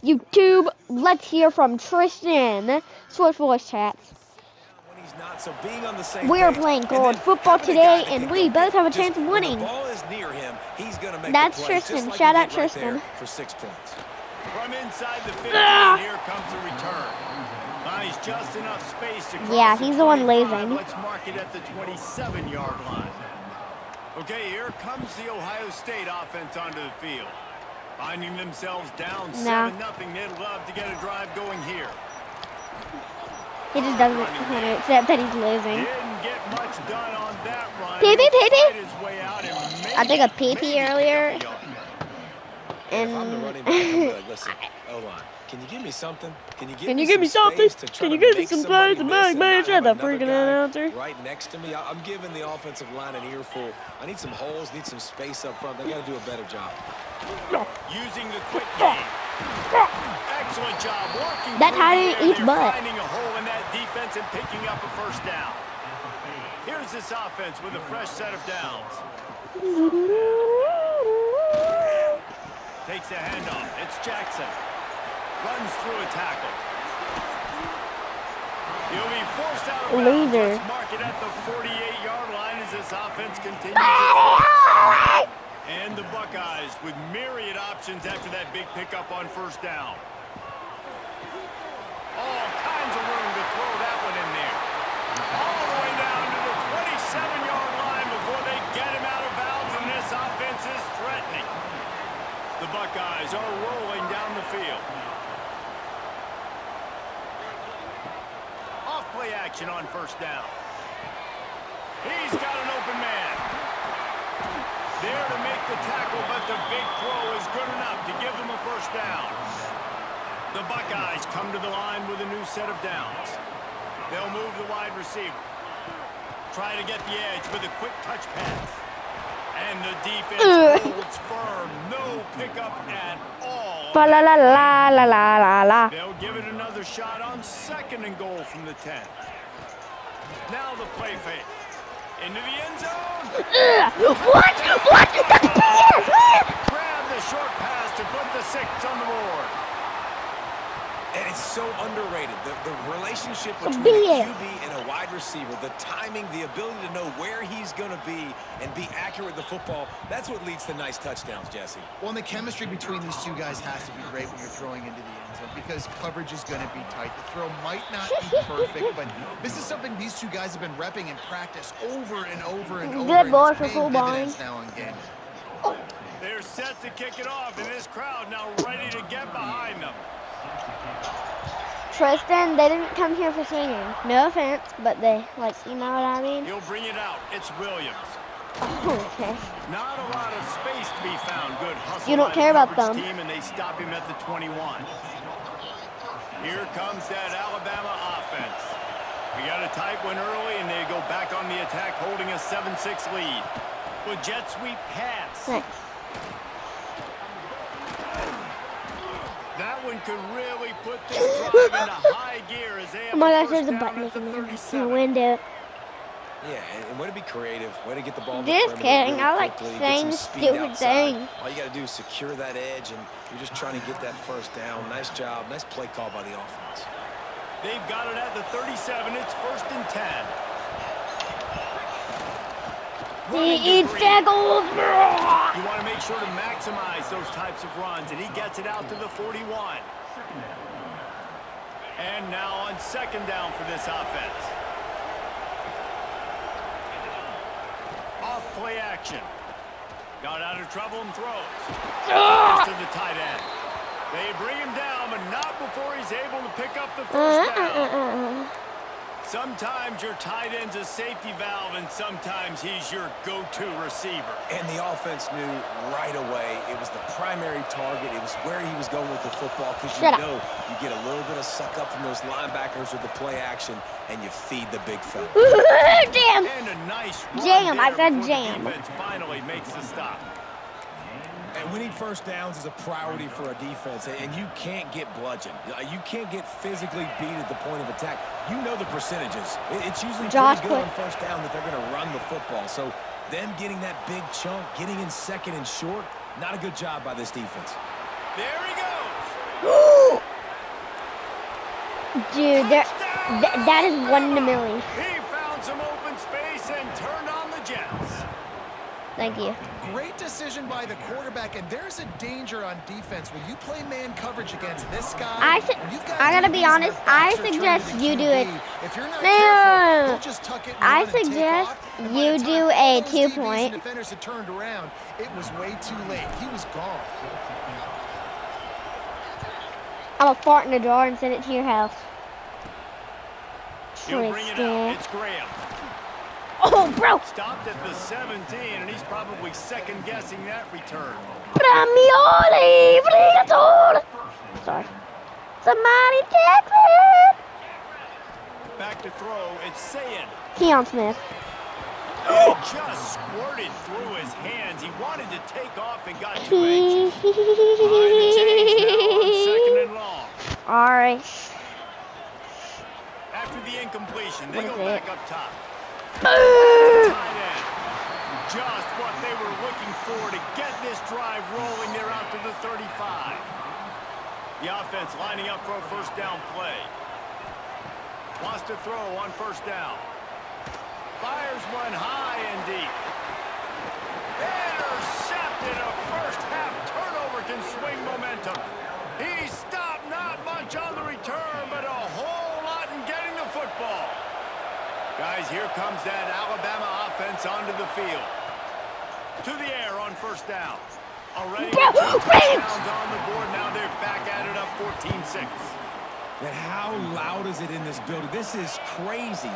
YouTube, let's hear from Triston. Switch voice chats. We are playing college football today, and we both have a chance of winning. That's Triston. Shout out Triston. For 6 points. From inside the 15, here comes the return. Nice, just enough space to cross. Yeah, he's the one losing. Let's mark it at the 27-yard line. Okay, here comes the Ohio State offense onto the field. Finding themselves down 7-0. They'd love to get a drive going here. He just doesn't want to accept that he's losing. Didn't get much done on that run. I took a pee-pee earlier. And if I'm the running back, I'm like, listen, O-line, can you give me something? Can you give me something? Can you give me some plays? Shut the freaking announcer. Right next to me, I'm giving the offensive line an earful. I need some holes, need some space up front. They got to do a better job. Using the quick game. Excellent job working. That's how you eat butt. Finding a hole in that defense and picking up a first down. Here's this offense with a fresh set of downs. Takes the handoff. It's Jackson. Runs through a tackle. He'll be forced out of bounds. Let's mark it at the 48-yard line as this offense continues. And the Buckeyes with myriad options after that big pickup on first down. All kinds of room to throw that one in there. All the way down to the 27-yard line before they get him out of bounds, and this offense is threatening. The Buckeyes are rolling down the field. Off-play action on first down. He's got an open man. There to make the tackle, but the big throw is good enough to give them a first down. The Buckeyes come to the line with a new set of downs. They'll move the wide receiver. Try to get the edge with a quick touch pass. And the defense holds firm. No pickup at all. La la la la la la la. They'll give it another shot on 2nd and goal from the 10. Now the play fake. Into the end zone. What? Grab the short pass to put the 6 on the board. And it's so underrated. The relationship between a QB and a wide receiver, the timing, the ability to know where he's going to be and be accurate with the football, that's what leads to nice touchdowns, Jesse. Well, and the chemistry between these two guys has to be great when you're throwing into the end zone because coverage is going to be tight. The throw might not be perfect, but this is something these two guys have been repping in practice over and over and over. Good boy for full bowling. Now in game. They're set to kick it off, and this crowd now ready to get behind them. Triston, they didn't come here for singing. No offense, but they, like, you know what I mean? He'll bring it out. It's Williams. Oh, okay. Not a lot of space to be found. Good hustle. You don't care about them. Team, and they stop him at the 21. Here comes that Alabama offense. We got a tight one early, and they go back on the attack, holding a 7-6 lead. With jet sweep pass. Nice. That one could really put this drive into high gear as they have oh my gosh, first there's a down button at the in the 37. window. Yeah, and way to be creative, way to get the ball. Just kidding, I like quickly, saying the stupid thing. All you got to do is secure that edge, and you're just trying to get that first down. Nice job, nice play call by the offense. They've got it at the 37. It's 1st and 10. He tackles. You want to make sure to maximize those types of runs, and he gets it out to the 41. And now on 2nd down for this offense. Off play action. Got out of trouble and throws. To the tight end. They bring him down, but not before he's able to pick up the first down. Sometimes your tight end's a safety valve, and sometimes he's your go-to receiver. And the offense knew right away it was the primary target. It was where he was going with the football because you know you get a little bit of suck up from those linebackers with the play action, and you feed the big fella. Jam! And a nice Jam, I said jam. The defense finally makes the stop. And winning first downs is a priority for a defense, and you can't get bludgeoned. You can't get physically beat at the point of attack. You know the percentages. It's usually pretty good on first down that they're going to run the football. So them getting that big chunk, getting in 2nd and short, not a good job by this defense. There he goes. Dude, that is 1 in a million. He found some open space and turned on the Jets. Thank you. Great decision by the quarterback, and there's a danger on defense when you play man coverage against this guy. I gotta be honest. I suggest you do it. If you're not No. careful, he'll just tuck it and I run and take suggest off, and by you the time do all a those 2 DBs point. and defenders had turned around, it was way too late. He was gone. I'm gonna fart in the jar and send it to your house. He'll bring it out. It's Graham. Oh, bro. Stopped at the 17, and he's probably second-guessing that return. Bramioli, brigatore. Sorry. Somebody take it. Back to throw. It's Sayin. Keon Smith. It just squirted through his hands. He wanted to take off and got too anxious. Behind the chains now on second and long. All right. After the incompletion, they What go is back it? up top. Boom. Tight end. Just what they were looking for to get this drive rolling. They're out to the 35. The offense lining up for a first down play. Wants to throw on first down. Fires one high and deep. Intercepted. A first half turnover can swing momentum. He stopped, not much on the return, but a whole lot in getting the football. Guys, here comes that Alabama offense onto the field. To the air on first down. Already with 2 touchdowns on the board. Now they're back at it up 14-6. And how loud is it in this building? This is crazy.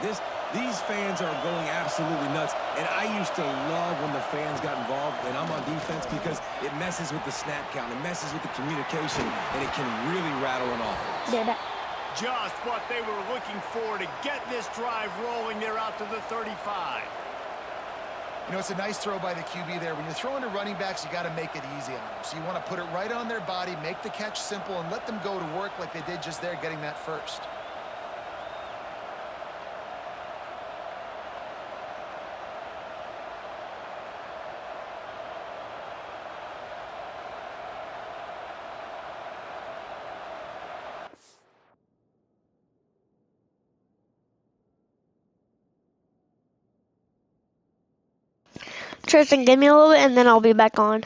These fans are going absolutely nuts. And I used to love when the fans got involved, and I'm on defense, because it messes with the snap count, it messes with the communication, and it can really rattle an offense. Just what they were looking for to get this drive rolling. They're out to the 35. You know, it's a nice throw by the QB there. When you're throwing to running backs, you got to make it easy on them. So you want to put it right on their body, make the catch simple, and let them go to work like they did just there, getting that first. Tristan, give me a little bit, and then I'll be back on.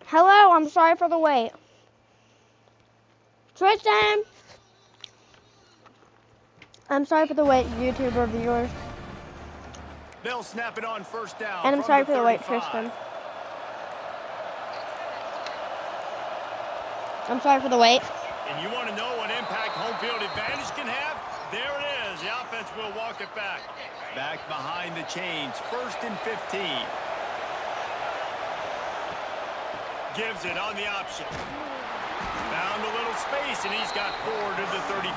Hello, I'm sorry for the wait. Triston! I'm sorry for the wait, YouTuber viewers. They'll snap it on first down. And I'm sorry for the wait, Triston. I'm sorry for the wait. And you want to know what impact home field advantage can have? There it is. The offense will walk it back. Back behind the chains. 1st and 15. Gives it on the option. Found a little space, and he's got 4 to the 35.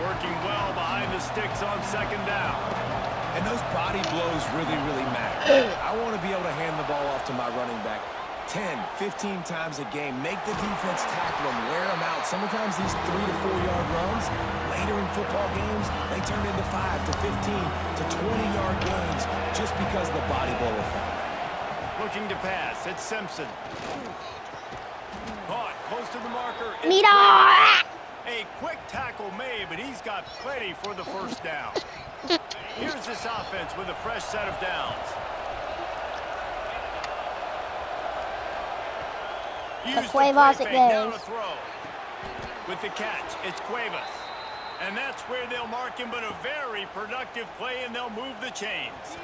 Working well behind the sticks on 2nd down. And those body blows really matter. I want to be able to hand the ball off to my running back 10, 15 times a game. Make the defense tackle them, wear them out. Sometimes these 3 to 4 yard runs, later in football games, they turn into 5 to 15 to 20 yard gains just because of the body blow effect. Looking to pass. It's Simpson. Caught close to the marker. Nita! A quick tackle made, but he's got plenty for the 1st down. Here's this offense with a fresh set of downs. Use the Cuevas play it fake, now goes. to throw. With the catch, it's Cuevas. And that's where they'll mark him, but a very productive play, and they'll move the chains.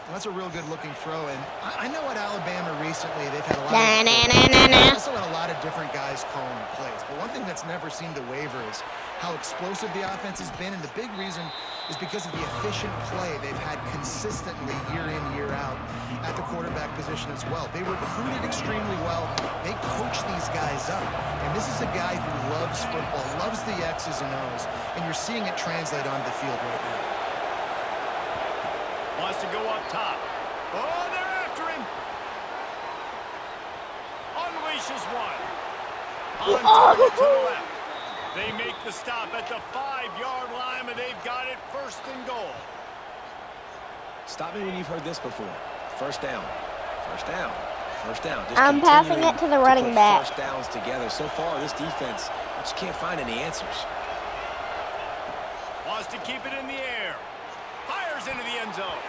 Well, that's a real good-looking throw, and I know at Alabama recently they've had a lot of also had a lot of different guys calling plays. But one thing that's never seemed to waver is how explosive the offense has been, and the big reason is because of the efficient play they've had consistently year in, year out at the quarterback position as well. They recruited extremely well. They coach these guys up, and this is a guy who loves football, loves the X's and O's, and you're seeing it translate onto the field right now. Wants to go up top. Oh, they're after him. Unleashes one. On target to the left. They make the stop at the 5-yard line, and they've got it 1st and goal. Stop me when you've heard this before. 1st down. 1st down. 1st down. Just I'm passing it to the running back. 1st downs together. So far, this defense just can't find any answers. Wants to keep it in the air. Fires into the end zone.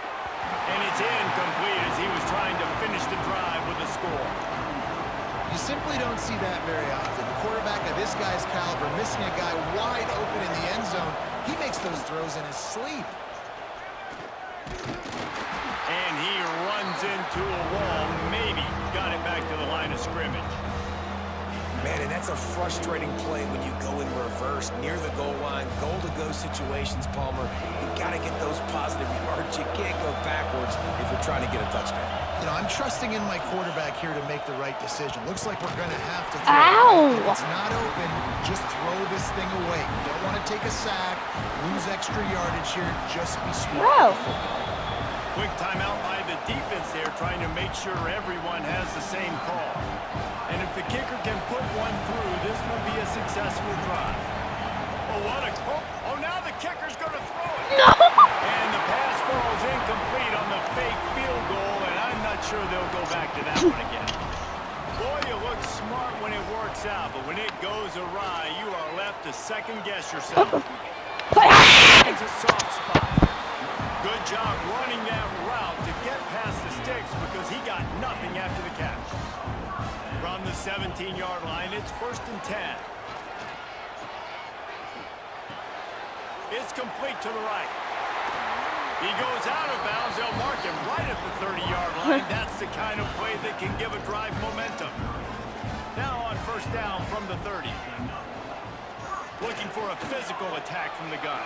And it's incomplete as he was trying to finish the drive with a score. You simply don't see that very often. The quarterback of this guy's caliber missing a guy wide open in the end zone. He makes those throws in his sleep. And he runs into a wall. Maybe got it back to the line of scrimmage. Man, and that's a frustrating play when you go in reverse near the goal line. Goal-to-go situations, Palmer. You got to get those positive yards. You can't go backwards if you're trying to get a touchdown. You know, I'm trusting in my quarterback here to make the right decision. Looks like we're going to have to throw. Ow! If it's not open, just throw this thing away. You don't want to take a sack, lose extra yardage here. Just be smart. Quick timeout by the defense there, trying to make sure everyone has the same call. And if the kicker can put one through, this will be a successful drive. Oh, what a call. Oh, now the kicker's going to throw it. No! And the pass falls incomplete on the fake field goal, and I'm not sure they'll go back to that one again. Boy, you look smart when it works out, but when it goes awry, you are left to second-guess yourself. It's a soft spot. Good job running that route to get past the sticks because he got nothing after the catch. From the 17-yard line, it's 1st and 10. It's complete to the right. He goes out of bounds. They'll mark him right at the 30-yard line. That's the kind of play that can give a drive momentum. Now on 1st down from the 30. Looking for a physical attack from the gun.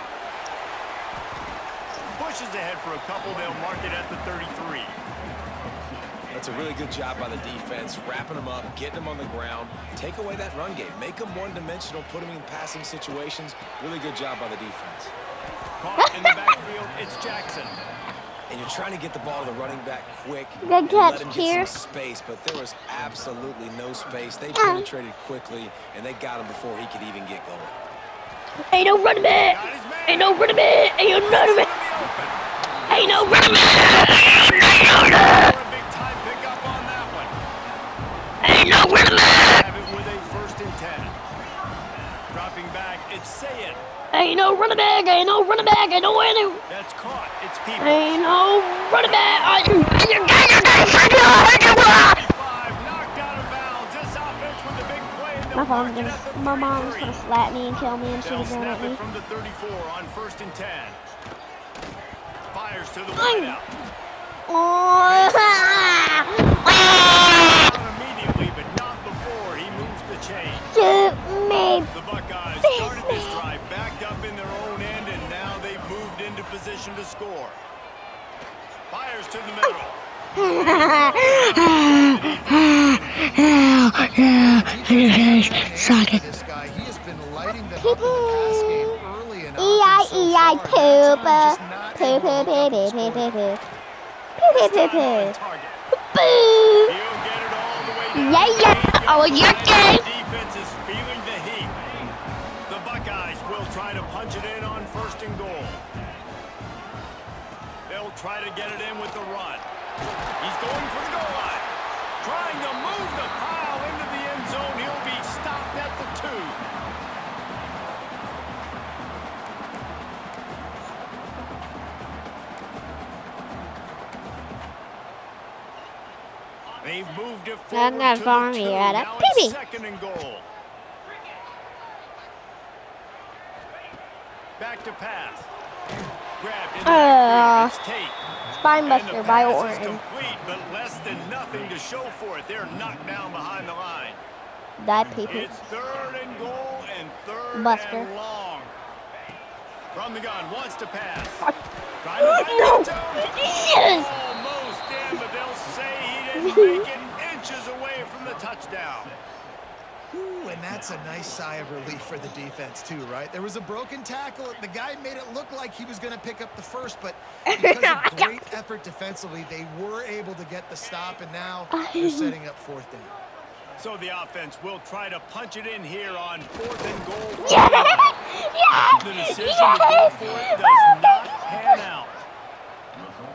Pushes ahead for a couple. They'll mark it at the 33. That's a really good job by the defense, wrapping them up, getting them on the ground. Take away that run game. Make them one-dimensional, put them in passing situations. Really good job by the defense. Caught in the backfield, it's Jackson. And you're trying to get the ball to the running back quick. Good and catch, let him here. get some space, but there was absolutely no space. They penetrated quickly, and they got him before he could even get going. Ain't no running back. Got his man. Ain't no running back. Ain't no running back. Ain't no running back. For a big time pickup on that one. Ain't no running back. Have it with a 1st and 10. Dropping back, it's Sayed. Ain't no running back. Ain't no running back. Ain't no running. That's caught. It's people. Ain't no running back. 35, my mom's gonna slap me and kill me, and she's They'll gonna snap at me. it from the 34 on 1st and 10. Fires to the wideout. Oh. Out immediately, but not before he moves the chain. Shoot me. The Buckeyes started this drive backed up in their own end, and now they've moved into position to score. Fires to the middle. Suck it. This guy, he has been lighting them up in the pass game early and often E-I, so E-I, far. That time, just not poop. able to Poop, hook up poop, and poop, score. poop, poop. This Poop, time poop, on poop. target. Boo. He'll get it all the way down. Yeah, yeah. Oh, you're gay. The defense is feeling the heat. The Buckeyes will try to punch it in on 1st and goal. They'll try to get it in with the run. He's going for the goal line. Trying to move the pile into the end zone. He'll be stopped at the 2. They've moved it forward not to far the me, 2. right? Now Pee-pee. it's 2nd and goal. Back to pass. Grabbed in the backfield. It's Tate. Spine And the buster by pass is Oregon. complete, but less than nothing to show for it. They're knocked down behind the line. That people. It's 3rd and goal and 3rd Buster. and long. From the gun, wants to pass. Oh, Trying to find no. the zone. Yes. Almost in, but they'll say he didn't make it inches away from the touchdown. Ooh, and that's a nice sigh of relief for the defense too, right? There was a broken tackle. The guy made it look like he was going to pick up the first, but because of great effort defensively, they were able to get the stop, and now they're setting up 4th down. So the offense will try to punch it in here on 4th and goal. Yes. The decision to go for it does not pan out.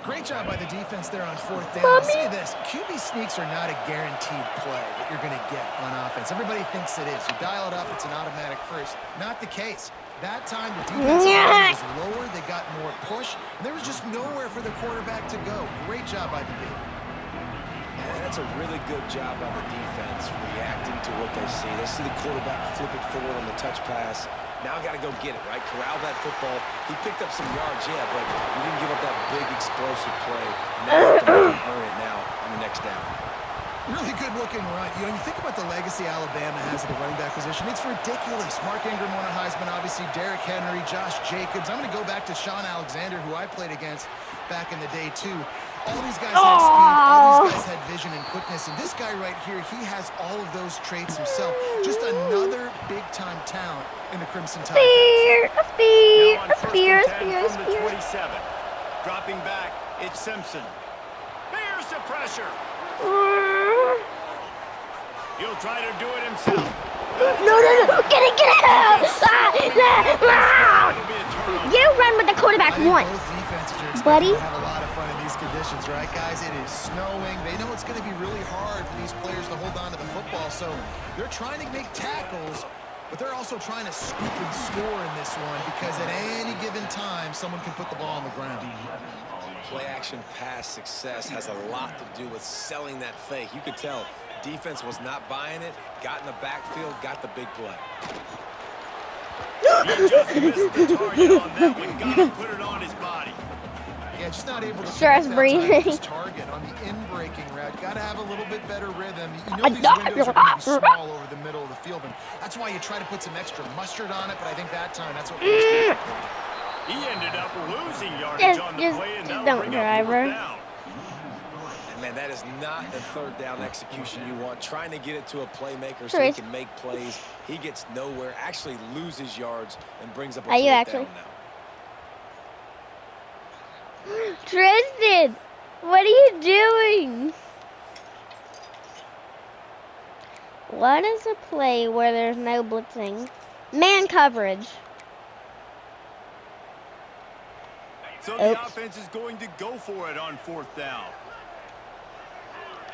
Great job by the defense there on 4th down. I'll say this, QB sneaks are not a guaranteed play that you're going to get on offense. Everybody thinks it is. You dial it up, it's an automatic first. Not the case. That time, the defensive line was lower. They got more push. And there was just nowhere for the quarterback to go. Great job by the D. And that's a really good job by the defense, reacting to what they see. They see the quarterback flip it forward on the touch pass. Now got to go get it, right? Corral that football. He picked up some yards, yeah, but he didn't give up that big explosive play. And now they have to earn it now on the next down. Really good looking run. You know, you think about the legacy Alabama has at the running back position. It's ridiculous. Mark Ingram won a Heisman, obviously Derrick Henry, Josh Jacobs. I'm going to go back to Sean Alexander, who I played against back in the day, too. All these guys had speed. All these guys had vision and quickness. And this guy right here, he has all of those traits himself. Just another big-time talent in the Crimson Tide. Spear. Now on 1st and 10 from the 27. Dropping back, it's Simpson. Here's the pressure. He'll try to do it himself. No. Get it. You run with the quarterback I think once. both defenses are expecting Buddy. to have a lot of fun in these conditions, right, guys? It is snowing. They know it's going to be really hard for these players to hold on to the football, so they're trying to make tackles, but they're also trying to scoop and score in this one because at any given time, someone can put the ball on the ground. Play-action pass success has a lot to do with selling that fake. You could tell defense was not buying it, got in the backfield, got the big play. He just missed the target on that one. Got to put it on his body. Yeah, just not able to Stress connect that time with breathing. his target on the in-breaking route. Got to have a little bit better rhythm. You know these windows are going to be small over the middle of the field, and that's why you try to put some extra mustard on it, but I think that time that's what we did. He ended up losing yardage on the play, and that'll don't bring drive up her. 4th down. And man, that is not the 3rd down execution you want. Trying to get it to a playmaker so he Chris. can make plays. He gets nowhere, actually loses yards, and brings up a Are you 4th actually? down now. Triston, what are you doing? What is a play where there's no blitzing? Man coverage. So the Oops. offense is going to go for it on 4th down.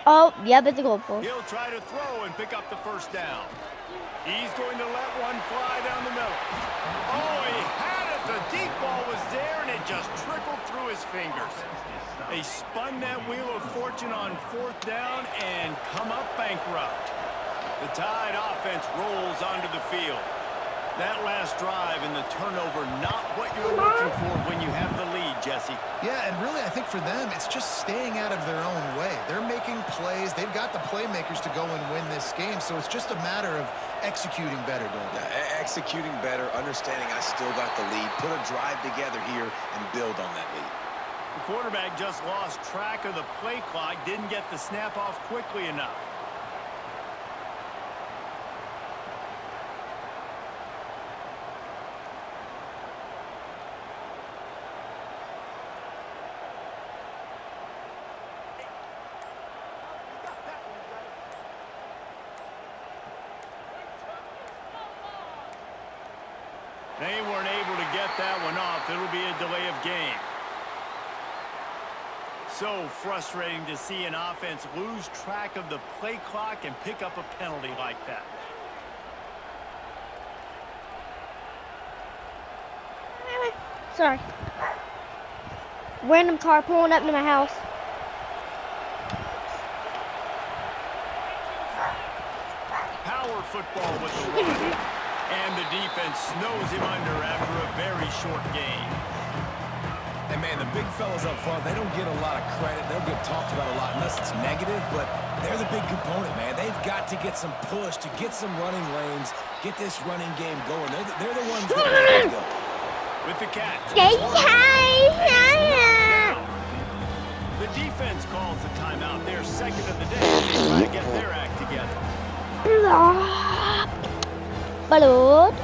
Oh, yep, it's a goal post. He'll try to throw and pick up the 1st down. He's going to let one fly down the middle. Oh, he had it. The deep ball was there, and it just trickled through his fingers. They spun that wheel of fortune on 4th down and come up bankrupt. The Tide offense rolls onto the field. That last drive and the turnover, not what you're looking for when you have the lead, Jesse. Yeah, and really, I think for them, it's just staying out of their own way. They're making plays. They've got the playmakers to go and win this game, so it's just a matter of executing better, Executing better, understanding I still got the lead, put a drive together here and build on that lead. The quarterback just lost track of the play clock, didn't get the snap off quickly enough. They weren't able to get that one off. It'll be a delay of game. So frustrating to see an offense lose track of the play clock and pick up a penalty like that. Sorry. Random car pulling up to my house. Power football with the run. And the defense snows him under after a very short game. And man, the big fellas up front, they don't get a lot of credit. They'll get talked about a lot unless it's negative, but they're the big component, man. They've got to get some push to get some running lanes, get this running game going. They're the ones that make it go. With the catch. The defense calls the timeout. Their second of the day. They try to get their act together. Ballot.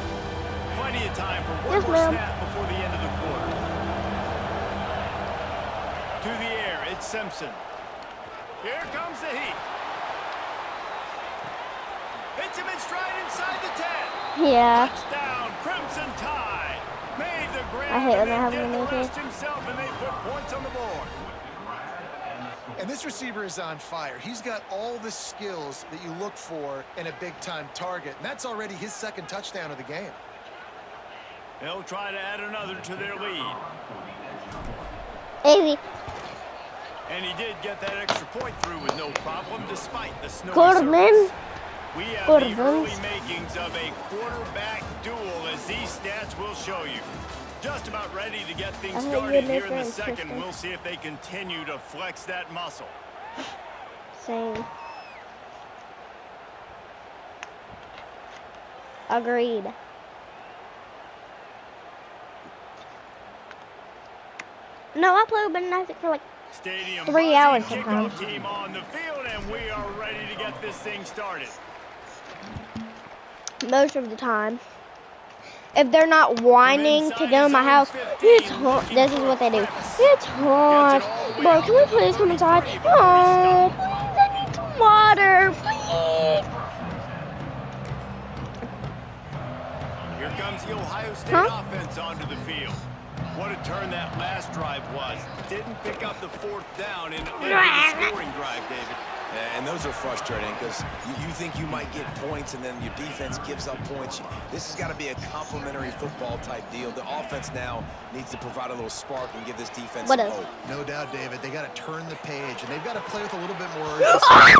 Plenty of time for one more snap before the end of the quarter. To the air, it's Simpson. Here comes the heat. Hits him in stride inside the 10. Yeah. Touchdown, Crimson Tide. Made the grab. I hate when and I have did them the in here. rest himself, and they put points on the board. And this receiver is on fire. He's got all the skills that you look for in a big-time target. And that's already his second touchdown of the game. They'll try to add another to their lead. Easy. And he did get that extra point through with no problem, despite the snowy Quarterman. surface. We have the early makings of a quarterback duel, as these stats will show you. Just about ready to get things started here in the second. We'll see if they continue to flex that muscle. Same. Agreed. No, I played with Gymnastics for like Stadium 3 hours kickoff sometimes. team on the field, and we are ready to get this thing started. Most of the time. If they're not whining to go to my house, it's hot. This is what they do. It's hot. Bro, can we please come inside? Oh, please, I need some water. Please. Here comes the Ohio State offense onto the field. What a turn that last drive was. Didn't pick up the fourth down in the scoring drive, David. And those are frustrating because you think you might get points and then your defense gives up points. This has got to be a complementary football type deal. The offense now needs to provide a little spark and give this defense some hope. No doubt, David. They got to turn the page, and they've got to play with a little bit more urgency.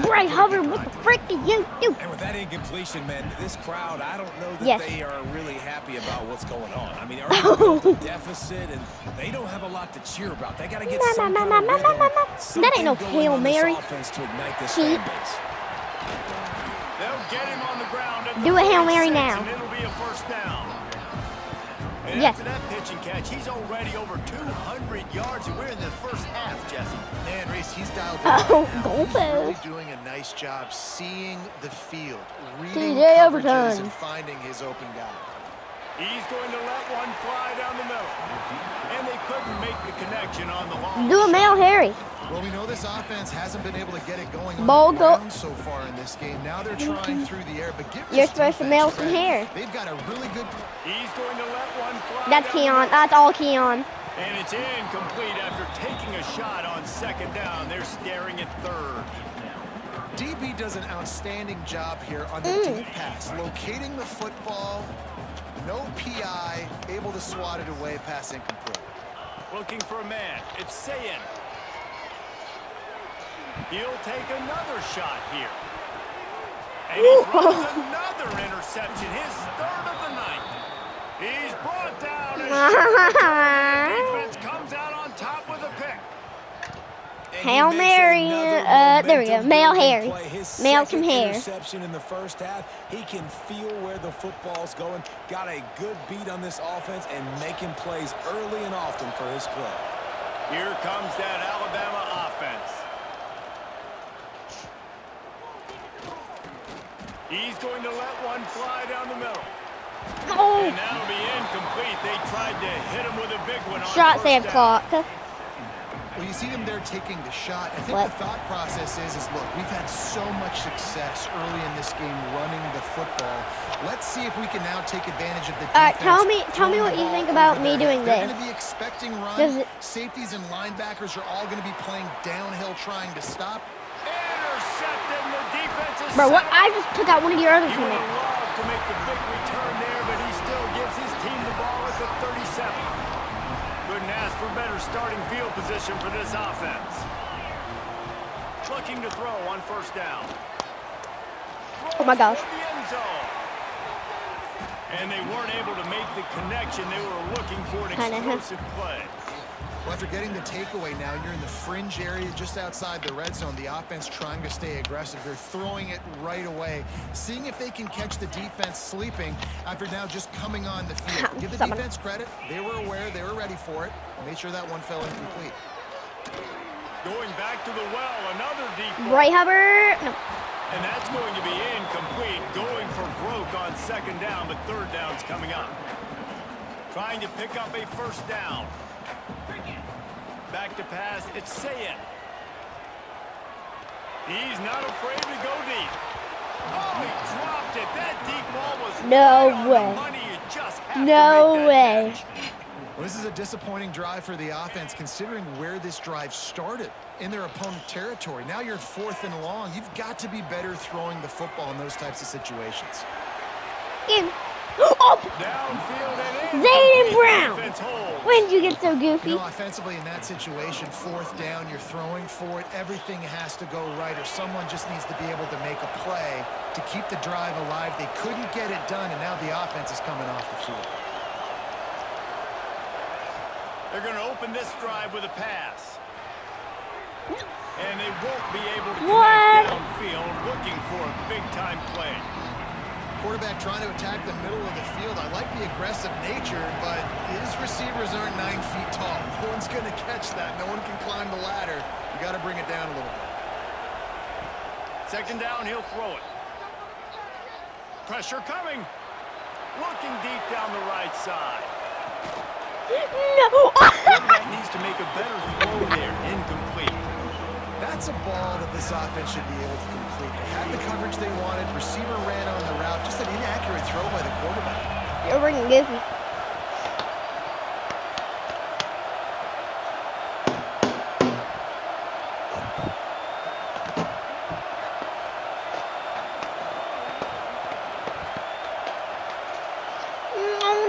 Bray Hubbard, what the frick did you do? And with that incompletion, man, this crowd, I don't know that they are really happy about what's going on. I mean, they're already built a deficit, and they don't have a lot to cheer about. They got to get some kind of rhythm, that ain't no Hail Mary. To ignite this fan base. They'll get him on the ground. Do a Hail Mary now. And it'll be a first down. And after that pitch and catch, he's already over 200 yards, and we're in the first half, Jesse. Man, Reese, he's dialed in. He's really doing a nice job seeing the field, reading TJ coverages, Overton. and finding his open guy. He's going to let one fly down the middle. And they couldn't make the connection on the long Do a male Harry. Well, we know this offense hasn't been able to get it going Ball on the go. ground so far in this game. Now they're trying through the air, but give You're this supposed to defense mail some credit. hair. They've got a really good... He's going to let one fly. That's down the Keon. middle. That's all Keon. And it's incomplete after taking a shot on second down. They're staring at third. DB does an outstanding job here on the deep pass, locating the football, no PI, able to swat it away, pass incomplete. Looking for a man. It's Sayin. He'll take another shot here. And he throws another interception, his third of the night. He's brought down. And defense comes out on top with a pick. Hail Mary. There we go. Male Harry. Male some hair. Interception in the first half. He can feel where the football's going. Got a good beat on this offense and making plays early and often for his club. Here comes that Alabama offense. He's going to let one fly down the middle. Oh. And that'll be incomplete. They tried to hit him with a big one on Shot first save down. clock. Well, you see them there taking the shot. I think What? the thought process is look, we've had so much success early in this game running the football. Let's see if we can now take advantage of the defense. Tell me throwing what the you ball think about over me their doing head. They're this. going to be expecting Does run. it- Safeties and linebackers are all going to be playing downhill trying to stop. Intercepted, and the defense is Bro, what? set up. I just took out one of your other He would teammates. have loved to make the big return there, but he still gives his team the ball at the 37. Couldn't ask for better starting field position for this offense. Looking to throw on first down. Oh my gosh. Throws for the end zone. And they weren't able to make the connection they were looking for an Kinda. explosive play. Well, after getting the takeaway now, you're in the fringe area just outside the red zone. The offense trying to stay aggressive. They're throwing it right away, seeing if they can catch the defense sleeping after now just coming on the field. Give the defense credit. They were aware. They were ready for it. Made sure that one fell incomplete. Going back to the well, another deep ball. Roy Hubbard. No. And that's going to be incomplete. Going for broke on second down, but third down's coming up. Trying to pick up a first down. Back to pass, it's Sayin. He's not afraid to go deep. Oh, he dropped it. That deep ball was No right on way. the money. You just have to No make that way. catch. Well, this is a disappointing drive for the offense, considering where this drive started in their opponent territory. Now you're 4th and long. You've got to be better throwing the football in those types of situations. Oh, Downfield and in. Zayden Brown. Defense holds. When did you get so You goofy? know, offensively in that situation, 4th down, you're throwing for it. Everything has to go right, or someone just needs to be able to make a play to keep the drive alive. They couldn't get it done, and now the offense is coming off the field. They're going to open this drive with a pass. And they won't be able to What? connect downfield, looking for a big-time play. Quarterback trying to attack the middle of the field. I like the aggressive nature, but his receivers aren't 9 feet tall. No one's going to catch that. No one can climb the ladder. You got to bring it down a little bit. Second down, he'll throw it. Pressure coming. Looking deep down the right side. No. Quarterback needs to make a better throw there. Incomplete. That's a ball that this offense should be able to complete. They had the coverage they wanted. Receiver ran on the route. Just an inaccurate throw by the quarterback. You're bringing goofy.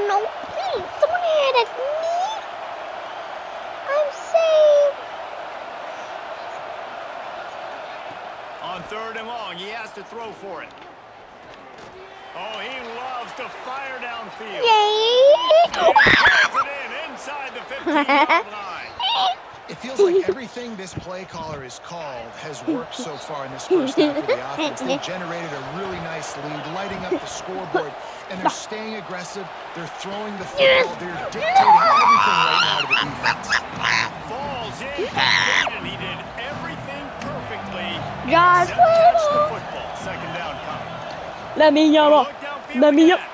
No, please. Someone had at me. I'm safe. On third and long, he has to throw for it. Oh, he loves to fire downfield. Yay. And he throws it in inside the 15-yard line. It feels like everything this play caller has called has worked so far in this first half of the offense. They generated a really nice lead, lighting up the scoreboard, and they're staying aggressive. They're throwing the football. They're dictating everything right now to the defense. Falls in, and he did everything perfectly. Josh, Except catch the football. Second down coming. let me know. Look downfield Let me again. know.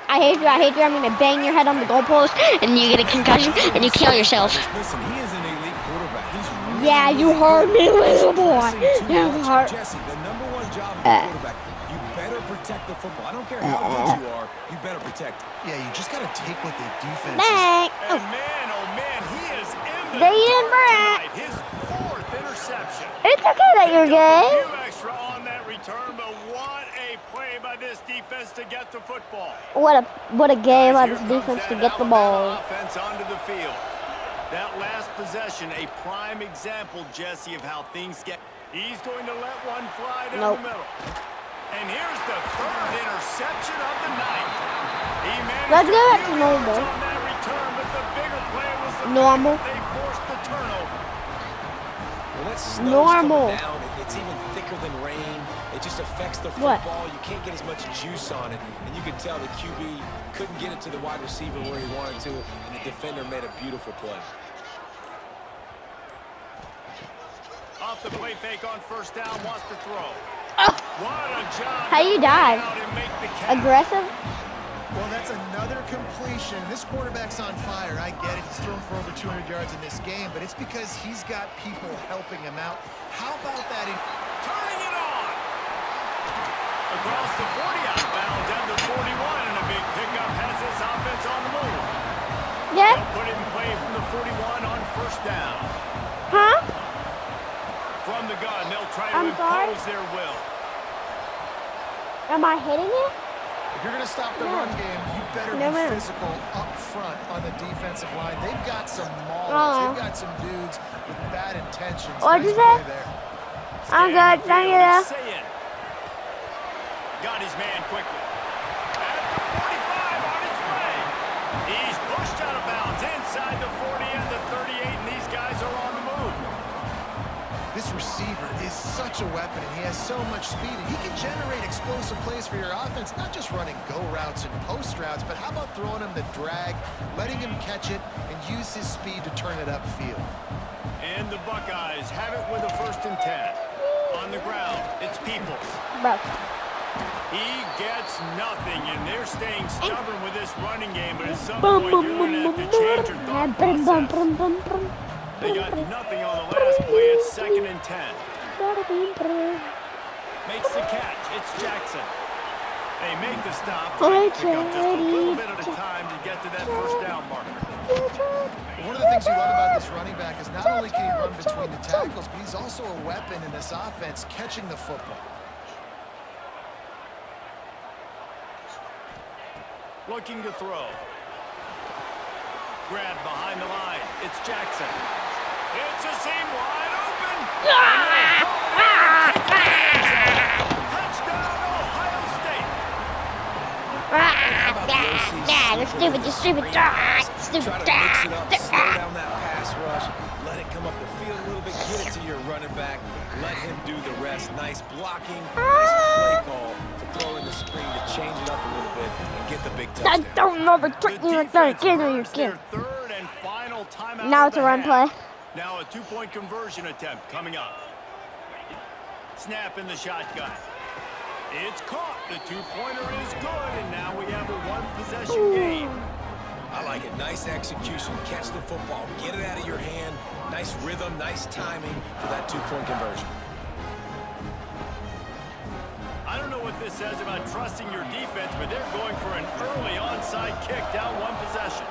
I hate you. I'm gonna bang your head on the goalpost, and you get a concussion, and you kill yourself. Listen, he is an elite quarterback. He's really Yeah, you heard me, little boy. pressing too You much. heard. Jesse, the number one job of a quarterback, you better protect the football. I don't care how good you are, you better protect it. Yeah, you just got to take what the defense is. Bang. And man, oh man, he is in the Zayden dark Brown. tonight. His 4th interception. It's okay that you're gay. A few extra on that return, but what a play by this defense to get the football. What a game by Here this comes defense to that get the Alabama ball. offense onto the field. That last possession, a prime example, Jesse, of how things get. He's going to let one fly down Nope. the middle. And here's the third interception of the night. He managed Let's go a back to few normal. yards on that return, but the bigger play was the Normal. fact that they forced the turnover. When that snow's Normal. coming down, it's even thicker than rain. It just affects the What? football. You can't get as much juice on it. And you could tell the QB couldn't get it to the wide receiver where he wanted to, and the defender made a beautiful play. Off the play fake on first down, wants to throw. Oh, What a job. how you to die? lay out and make the catch. Aggressive? Well, that's another completion. This quarterback's on fire. I get it. He's thrown for over 200 yards in this game, but it's because he's got people helping him out. How about that? Turning it on. Across the 40, outbound down to 41, and a big pickup has this offense on the move. Yeah? They'll put it in play from the 41 on first down. Huh? From the gun, they'll try to I'm sorry? impose their will. Am I hitting it? If you're going to stop the run game, you better No, be ma'am. physical up front on the defensive line. They've got some maulers. Uh-uh. They've got some dudes with bad intentions. What'd you Nice say? play there. I'm good. Thank you. He's saying. Got his man quickly. At the 45 on his way. He's pushed out of bounds inside the 40 and the 38, and these guys are on the move. This receiver is such a weapon, and he has so much speed, and he can generate explosive plays for your offense, not just running go routes and post routes, but how about throwing him the drag, letting him catch it, and use his speed to turn it upfield. And the Buckeyes have it with a 1st and 10. On the ground, it's Peoples. Bro. He gets nothing, and they're staying stubborn with this running game, but at some Bum, point bum, you're going to bum, have to bum, change your bum, thought bum, bum, process. bum, bum, bum. They got nothing on the last play. It's 2nd and 10. Makes the catch. It's Jackson. They make the stop. Pick up just a little bit at a time to get to that first down marker. One of the things you love about this running back is not only can he run between the tackles, but he's also a weapon in this offense catching the football. Looking to throw. Grab behind the line. It's Jackson. It's a seam wide open. Touchdown, Ohio State. You're stupid, you're stupid. Stupid. Try to mix it up, slow down that pass rush, let it come up the field a little bit, get it to your running back, let him do the rest. Nice blocking, nice play call to throw in the screen to change it up a little bit and get the big I touchdown. don't know the The trick you like defense that. runs their 3rd and final timeout Now of it's a the run half. play. Now a 2-point conversion attempt coming up. Snap in the shotgun. It's caught. The 2-pointer is good, and now we have a 1-possession game. I like it. Nice execution. Catch the football. Get it out of your hand. Nice rhythm, nice timing for that 2-point conversion. I don't know what this says about trusting your defense, but they're going for an early onside kick down 1 possession.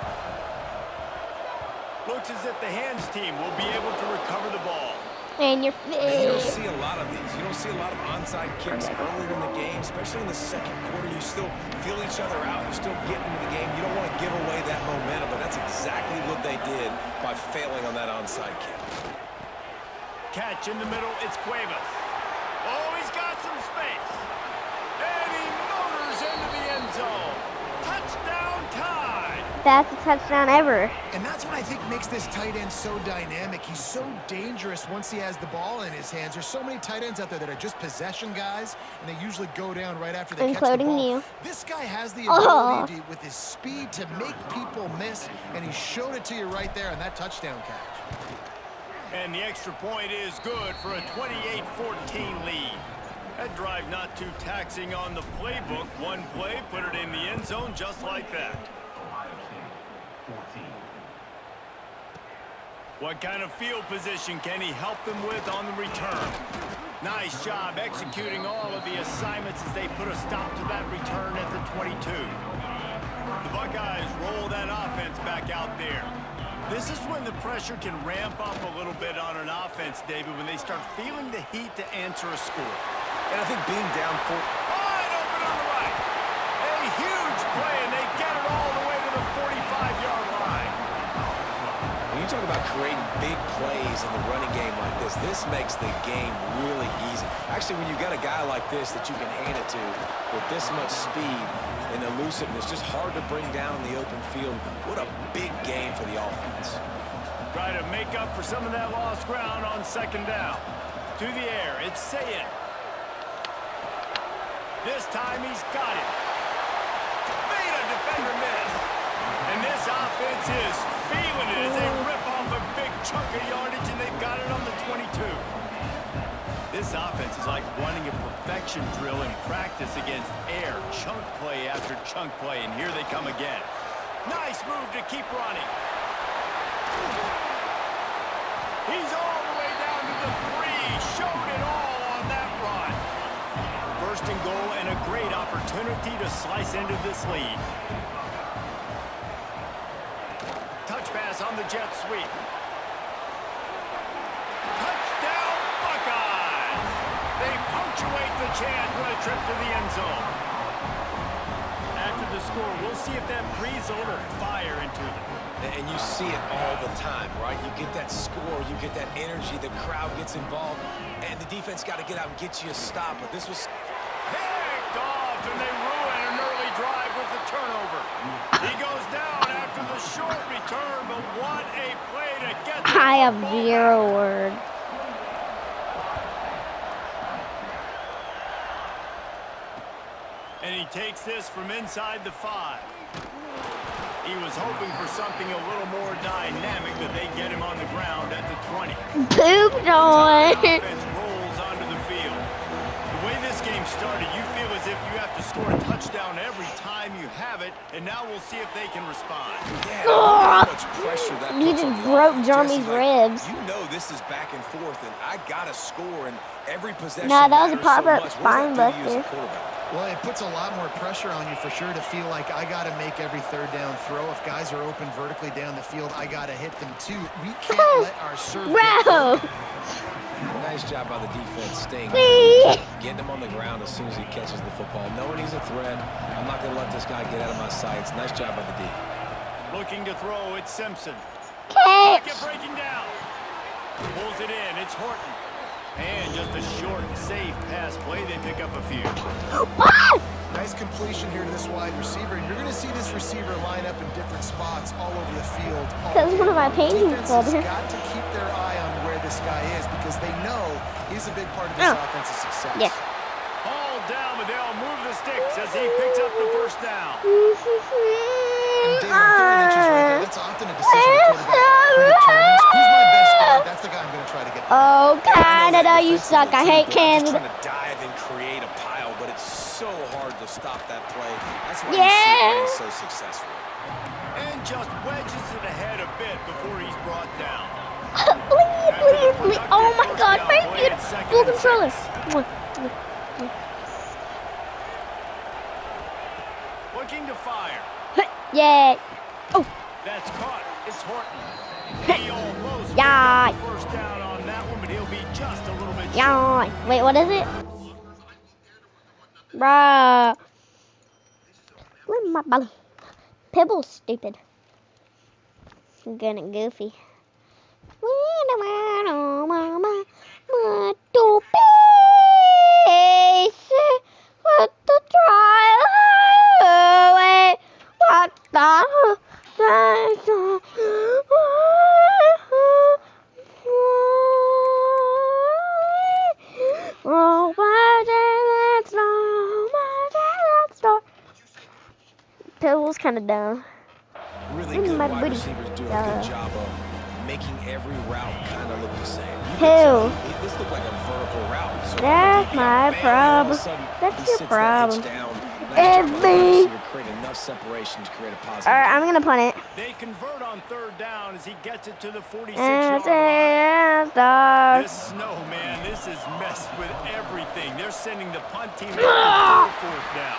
Looks as if the hands team will be able to recover the ball. And your And you don't face. see a lot of these. You don't see a lot of onside kicks earlier in the game, especially in the 2nd quarter. You still feel each other out. You're still getting into the game. You don't want to give away that momentum, but that's exactly what they did by failing on that onside kick. Catch in the middle, it's Cuevas. Oh, he's got some space. And he motors into the end zone. Touchdown time. That's a touchdown ever. And that's what I think makes this tight end so dynamic. He's so dangerous once he has the ball in his hands. There's so many tight ends out there that are just possession guys, and they usually go down right after they catch the Including ball. you. This guy has the Oh. ability with his speed to make people miss, and he showed it to you right there on that touchdown catch. And the extra point is good for a 28-14 lead. That drive not too taxing on the playbook. 1 play, put it in the end zone just like that. What kind of field position can he help them with on the return? Nice job executing all of the assignments as they put a stop to that return at the 22. The Buckeyes roll that offense back out there. This is when the pressure can ramp up a little bit on an offense, David, when they start feeling the heat to answer a score. And I think being down 4... Wide open on the right. A huge play, and they get it all the way to the 45-yard line. When you talk about creating big plays in the running game like this. This makes the game really easy. Actually, when you got a guy like this that you can hand it to with this much speed and elusiveness, just hard to bring down in the open field. What a big game for the offense. Try to make up for some of that lost ground on second down. To the air, it's Sayin. This time he's got it. Made a defender miss. And this offense is feeling it as they rip off a big chunk of yardage, and they've got it on the 22. This offense is like running a perfection drill in practice against air. Chunk play after chunk play, and here they come again. Nice move to keep running. He's all the way down to the 3. Showed it all on that run. First and goal, and a great opportunity to slice into this lead. Touch pass on the jet sweep. Touchdown, Buckeyes! They punctuate the chant with a trip to the end zone. After the score, we'll see if that breathes a little fire into them. And you see it all the time, right? You get that score, you get that energy, the crowd gets involved, and the defense got to get out and get you a stop. But this was picked off, and they ruin an early drive with the turnover. He goes down after the short return, but what a play to get the I have 0 words. And he takes this from inside the 5. He was hoping for something a little more dynamic, but they get him on the ground at the 20. Pooped on. The offense rolls onto the field. The way this game started, you feel as if you have to score a touchdown every time you have it, and now we'll see if they can respond. Yeah, how much pressure that You puts just on the broke offense. Johnny's Jesse, ribs. You know this is back and forth, and I got to score, and every possession Nah, that was a matters so pop-up much. What spine does that do to you as a buster. quarterback? Well, it puts a lot more pressure on you for sure to feel like I got to make every third down throw. If guys are open vertically down the field, I got to hit them too. We can't let our serve. Bro. Nice job by the defense staying getting him on the ground as soon as he catches the football. Knowing he's a threat, I'm not going to let this guy get out of my sights. Nice job by the D. Looking to throw, it's Simpson. Catch. Pocket breaking down. Pulls it in, it's Horton. And just a short, safe pass play. They pick up a few. Nice completion here to this wide receiver. And you're going to see this receiver line up in different spots all over the field. Because one of my paintings Defense fell has here. got to keep their eye on where this guy is because they know he's a big part of this offensive success. Yeah. All down, but they'll move the sticks as he picks up the first down. And Dave, on 30 inches right there, that's often a decision the quarterback predetermines. Who's my best guy? That's the guy I'm going to try to get. Oh, Canada, you suck. I hate Just Canada. trying to dive and create a pile, but it's so hard to stop that play. That's why he's so successful. And just wedges it ahead a bit before he's brought down. Please. Oh my God, my beautiful controller. Looking to fire. Yeah. Oh. That's caught. It's Horton. He almost picked Yeah. up the first down on that one, but he'll be just a little bit short. Yeah. Wait, what is it? Bruh. Where's my ball? Pibble's stupid. I'm getting goofy. What the trial away? What the Pibble's kind of dumb. Really Mm, good my wide booty. receivers do a good job of making every route kind of look the same. You Who? can tell, this looked like a vertical route. So That's he got my bam, and all of a problem. sudden, That's he your sits that problem. hitch down. It's Nice job by the wide me. receiver, create enough separation to create a positive. Alright, I'm gonna punt it. They convert on third down as he gets it to the 46-yard line. Dog. This snow, man, this has messed with everything. They're sending the punt team out for fourth down.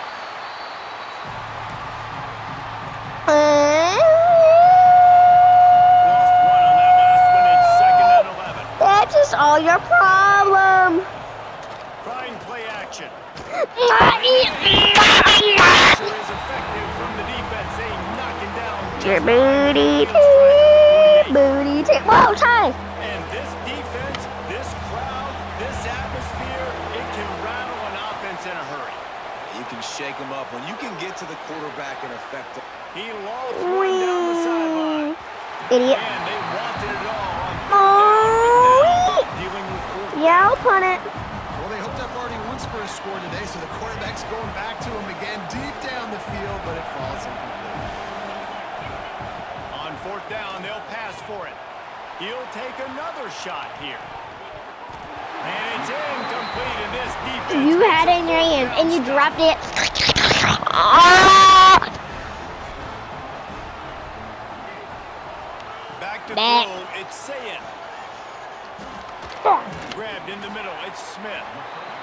Lost one on that last one. It's second and 11. That's just all your problem. Trying play action. Pressure is effective from the defense. They knocking down Your booty just booty Whoa, Ty! And this defense, this crowd, this atmosphere, it can rattle an offense in a hurry. You can shake them up. When you can get to the quarterback and affect them. He lost one down the sideline. Idiot. And they wanted it all on Oh, dealing with fourth. yeah, I'll punt it. Well, they hoped up already once for a score today, so the quarterback's going back to him again deep down the field, but it falls incomplete. On fourth down, they'll pass for it. He'll take another shot here. And it's incomplete in this defense. You had it in your hands and you dropped it. Back to Back. throw, it's Sayin. Grabbed in the middle, it's Smith.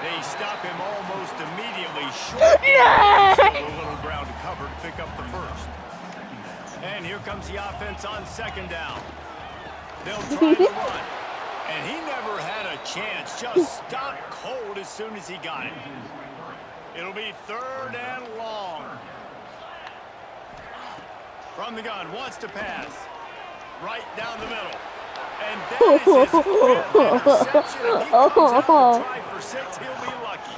They stop him almost immediately short. Still a little ground to cover to pick up the first. And here comes the offense on second down. They'll try to run. And he never had a chance. Just stopped cold as soon as he got it. It'll be third and long. From the gun, wants to pass. Right down the middle. And that is his fifth interception. If he comes out to try for 6, he'll be lucky.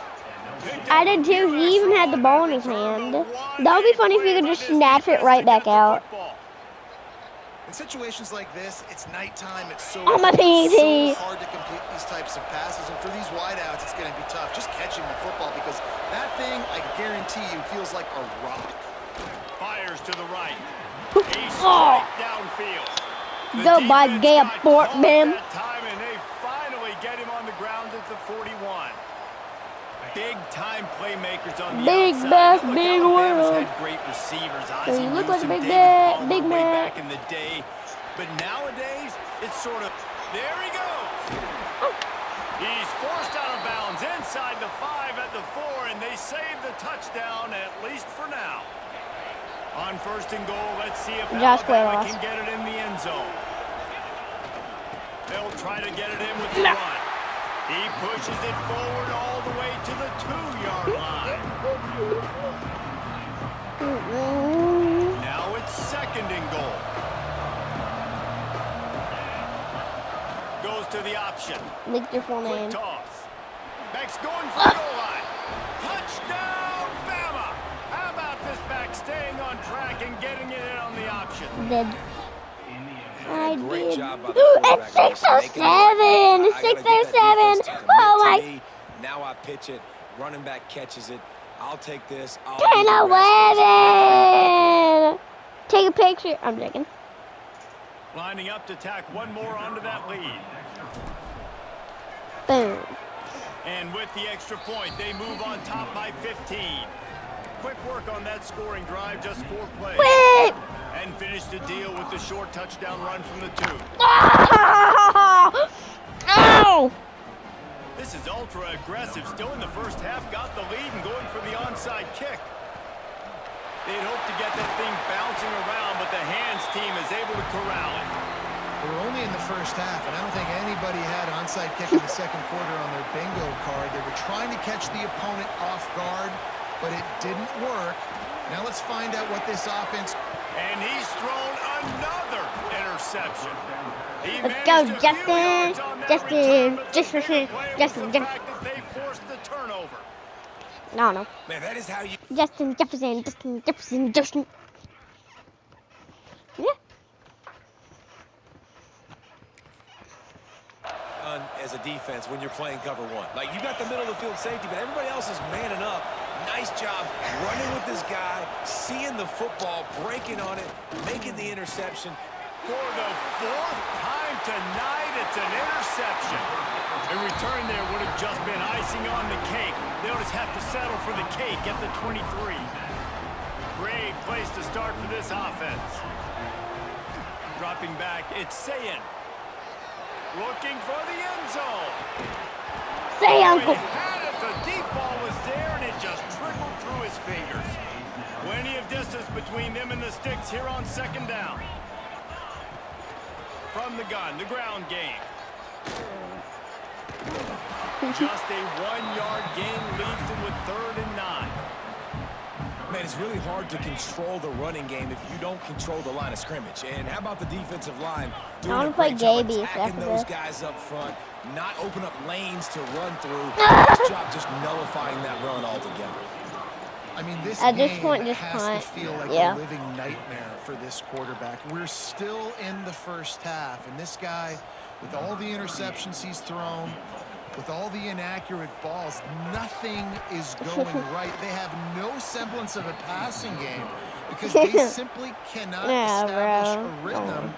I did too. He even had the ball in his hand. That would be funny if you could just snatch it right back out. In situations like this, it's nighttime. It's so, Oh, my pinky. so hard to complete these types of passes. And for these wideouts, it's going to be tough just catching the football because that thing, I guarantee you, feels like a rock. Fires to the right. He's straight downfield. The Go by defense Gab got Fort, caught man. that time, and they finally get him on the ground at the 41. Big-time playmakers on the Big outside. Bass, Look, big Alabama's world. had great receivers. So Ozzie you look like a Newsome, big David man, Palmer big way man. back in the day. But nowadays, it's sort of, there he goes. He's forced out of bounds inside the 5 at the 4, and they save the touchdown, at least for now. On first and goal, let's see if Josh Alabama Playoffs. can get it in the end zone. They'll try to get it in with the run. He pushes it forward all the way to the 2-yard line. Now it's second and goal. Goes to the option. Lick your full Quick name. toss. Max going for the goal line. Touchdown, Bama! How about this back staying on track and getting it in on the option? Dead. I Great did. job by the It's quarterback. 607. I gotta get that 607. defense to commit Oh to my. me. Now I pitch it. Running back catches it. I'll take this. I'll do the rest. 10-11. Take a picture. I'm joking. Lining up to tack one more onto that lead. Boom. And with the extra point, they move on top by 15. Quick work on that scoring drive, just 4 plays. Wait. And finish the deal with the short touchdown run from the 2. Oh! Ow! This is ultra aggressive. Still in the first half, got the lead and going for the onside kick. They'd hope to get that thing bouncing around, but the hands team is able to corral it. We're only in the first half, and I don't think anybody had onside kick in the second quarter on their bingo card. They were trying to catch the opponent off guard, but it didn't work. Now let's find out what this offense... And he's thrown another interception. He Let's go, managed a few yards on that return, but the bigger play was the fact that they forced the turnover. No. Man, that is how you... Justin Jefferson. Yeah. As a defense when you're playing cover 1. Like, you got the middle of the field safety, but everybody else is manning up. Nice job running with this guy, seeing the football, breaking on it, making the interception. For the 4th time tonight, it's an interception. A return there would have just been icing on the cake. They'll just have to settle for the cake at the 23. Great place to start for this offense. Dropping back, it's Sayin. Looking for the end zone. Say, Uncle. He had it. The deep ball was there, and it just trickled through his fingers. Plenty of distance between them and the sticks here on second down. From the gun, the ground game. Just a 1-yard gain leaves them with 3rd and 9. Man, it's really hard to control the running game if you don't control the line of scrimmage. And how about the defensive line doing I a wanna play great job Gaby attacking after those this. guys up front, not open up lanes to run through. Nice job just nullifying that run altogether. I mean, this At this game point, just has punt. to feel like Yeah. a living nightmare for this quarterback. We're still in the first half, and this guy, with all the interceptions he's thrown, with all the inaccurate balls, nothing is going right. They have no semblance of a passing game because they simply cannot Yeah, establish bro. a rhythm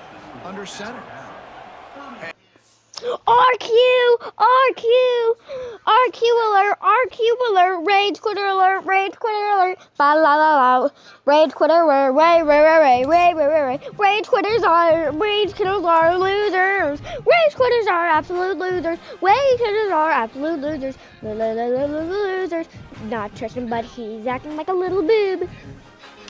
under center. RQ alert, rage quitter alert, ba la la la, rage quitter alert, rage quitters are losers, rage quitters are absolute losers, rage quitters are absolute losers, losers. Not Triston, but he's acting like a little boob.